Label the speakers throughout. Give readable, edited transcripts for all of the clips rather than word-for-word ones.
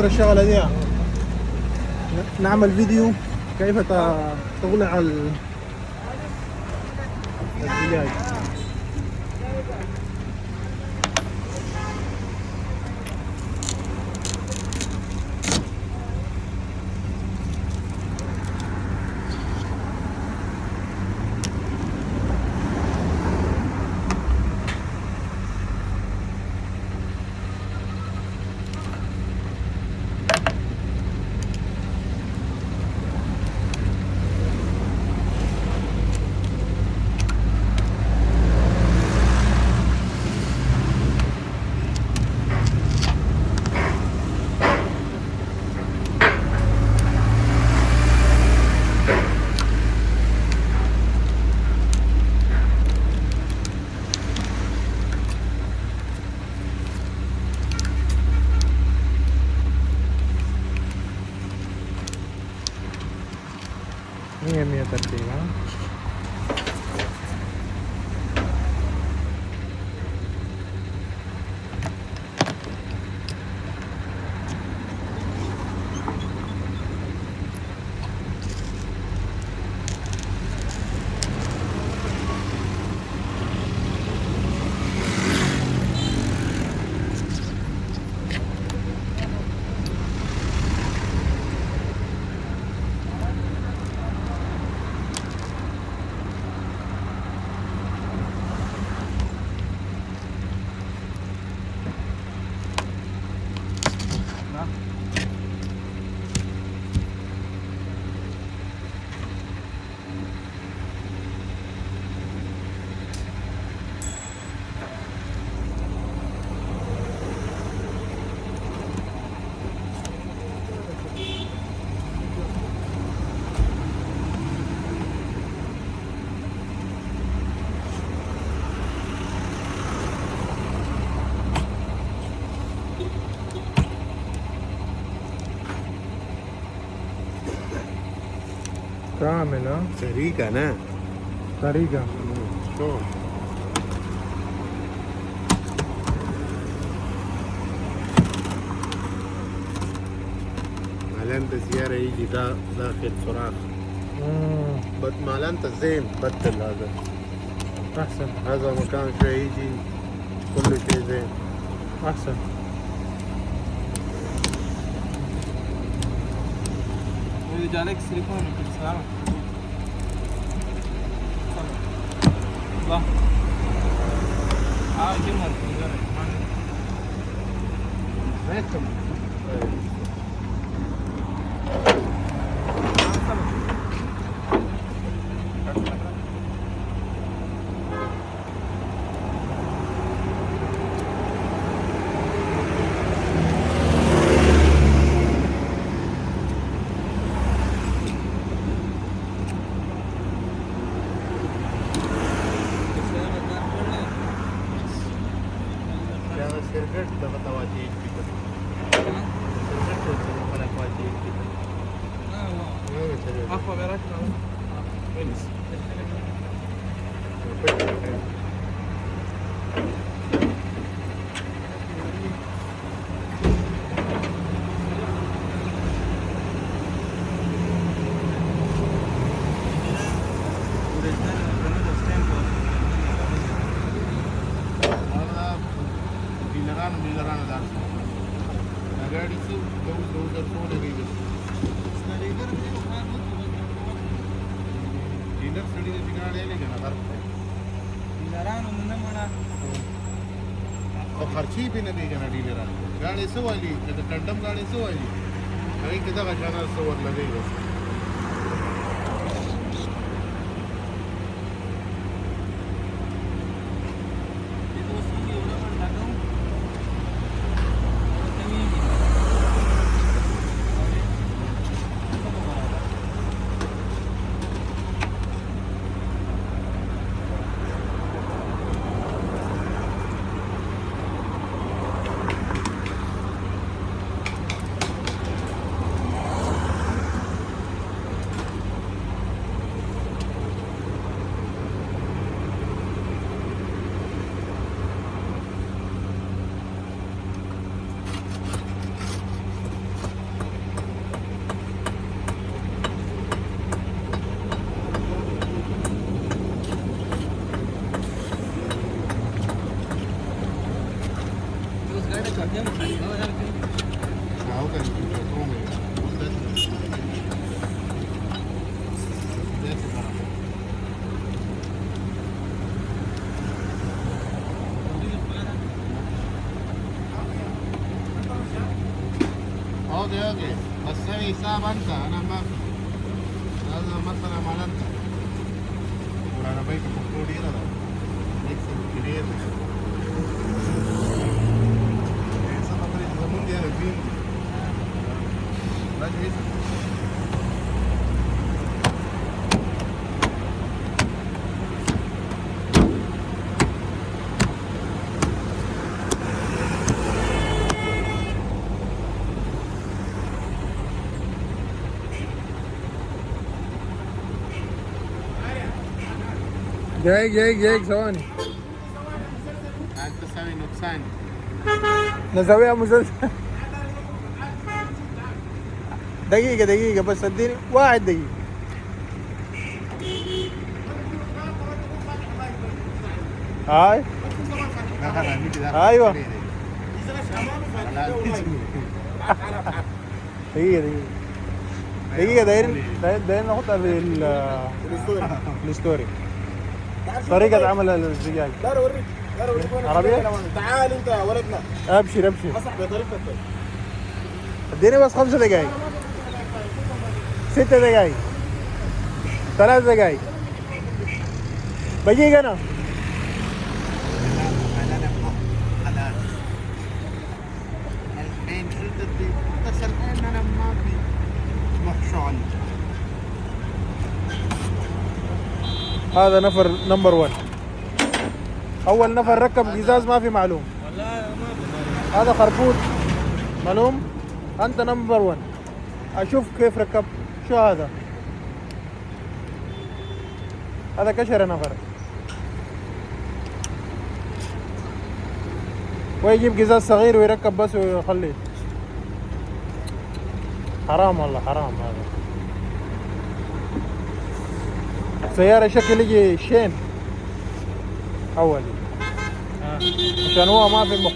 Speaker 1: الشغلة دي نعمل فيديو كيف تقلع الدجاج. مية ترتيب ها. كامل ها.
Speaker 2: طريقة أنا
Speaker 1: طريقة
Speaker 2: شو مالانتا زيارة يجي داخل صراخ مالانتا زين بطل هذا
Speaker 1: أحسن.
Speaker 2: هذا مكان شوي يجي كل شيء زين
Speaker 1: أحسن.
Speaker 3: وإذا جالك سيليكون السلامة الله جمهور
Speaker 2: بيتكم سيرفيت dapat wajib kita. Sirkut dapat wajib kita.
Speaker 3: أخوة بيراك
Speaker 2: Finish. गाड़ी से उधर फोन है डीलर स्टडी के ठिकाने ले जाना था
Speaker 3: डीलरान उन्होंने मना
Speaker 2: और खर्ची भी नहीं जाना डीलर गाड़ी से वाली जब कंडम गाड़ी से वाली अरे कितना का जाना से वो लगेगा كان رومي اوكي بس هي حساب انت انا ما هذا مثلا مال انت وانا بيك المفروض هنا ده يكسب كبير esa matriz mundial es bien
Speaker 1: جايك ثواني
Speaker 2: انت تسوي نقصان
Speaker 1: نسويها مسلسل. دقيقة بس اديني 1 دقيقة. هاي ايوه دقيقة دايرين نحطها في الستوري. طريقة عمل الزجاج.
Speaker 4: لا اوريك
Speaker 1: عربية؟
Speaker 4: تعال انت يا ولدنا
Speaker 1: ابشر
Speaker 4: مسح بطريقتك.
Speaker 1: اديني بس 5 دقايق 6 دقايق 3 دقايق بجيك انا.
Speaker 2: الحين بس الحين انا ما في مخشوع
Speaker 1: هذا نمبر 1. اول نفر ركب قزاز ما في معلوم.
Speaker 3: والله ما
Speaker 1: هذا خربوط معلوم. انت نمبر 1. اشوف كيف ركب. شو هذا كشر نفر ويجيب قزاز صغير ويركب بس ويخليه. حرام والله حرام. هذا سيارة شكل يجي شين اول عشان هو ما في مخ.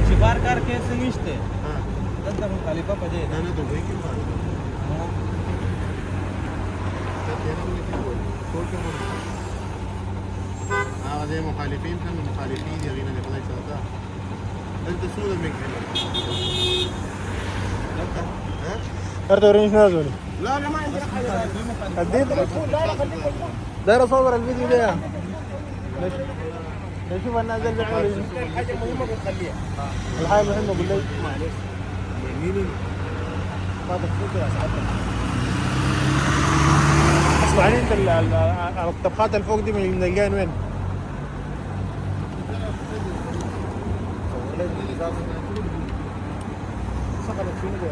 Speaker 3: शिकार करके सुनिश्ते नंतर खालीपा पजे
Speaker 2: انا دبي की बात هذا مخالفين كانوا مخالفين يا غينا لقضاء شهداء انت سودا مكهلا
Speaker 1: ارتورين شنو هذول؟
Speaker 4: لا ما عندنا حاجه.
Speaker 1: اديت
Speaker 4: لا خليك
Speaker 1: داير اصور الفيديو ده. نشوف الناس اللي بيعملوا
Speaker 4: حاجه مهمه بنخليها.
Speaker 1: الحاجة المهمة بالليل.
Speaker 4: معلش
Speaker 1: ما تفوت يا سعادتك. اسمعني انت الطبخات الفوق دي من الجاين وين؟
Speaker 4: سخنت شنو ده؟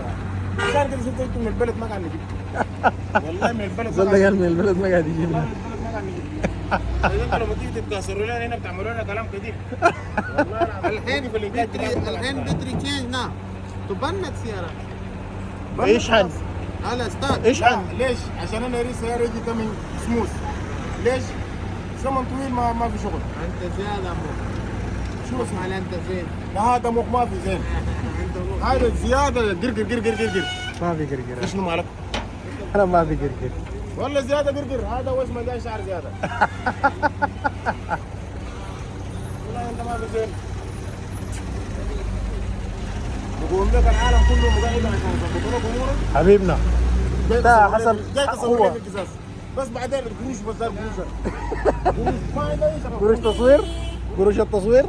Speaker 4: عشان كده شفت انت من البلد ما قاعد نجيب. والله من البلد
Speaker 1: زول ده قال من البلد ما قاعد يجيب.
Speaker 4: والله من البلد ما قاعد نجيب. انتوا لما تيجي تتكسروا لنا هنا بتعملوا لنا كلام كثير.
Speaker 2: الحين بدري تشينجنا تبنت سيارة
Speaker 1: اشحن
Speaker 2: هلا استاذ
Speaker 1: اشحن.
Speaker 4: ليش؟ عشان انا اريد سياره يجي كمان سموث. ليش؟ زمن طويل ما في شغل.
Speaker 2: انت زيادة مخ
Speaker 4: شو
Speaker 2: اسمع لي انت زين
Speaker 4: لا هذا مخ ما في زين. هذا زياده قرقر.
Speaker 1: ما في قرقر.
Speaker 4: شنو مالك؟
Speaker 1: انا ما في قرقر.
Speaker 4: والله زياده قرقر. هذا وش مليان شعر زياده. والله انت ما في زين. بقول لك العالم كله مقاعد عشان يظبطوا لك امورك.
Speaker 1: حبيبنا
Speaker 4: جاي
Speaker 1: ده
Speaker 4: تصور
Speaker 1: حسب
Speaker 4: جاي تصور
Speaker 1: هو.
Speaker 4: لي في القزاز بس بعدين القروش بس ده القروش قروش ما عندها اي شغل.
Speaker 1: قروش تصوير، قروش التصوير.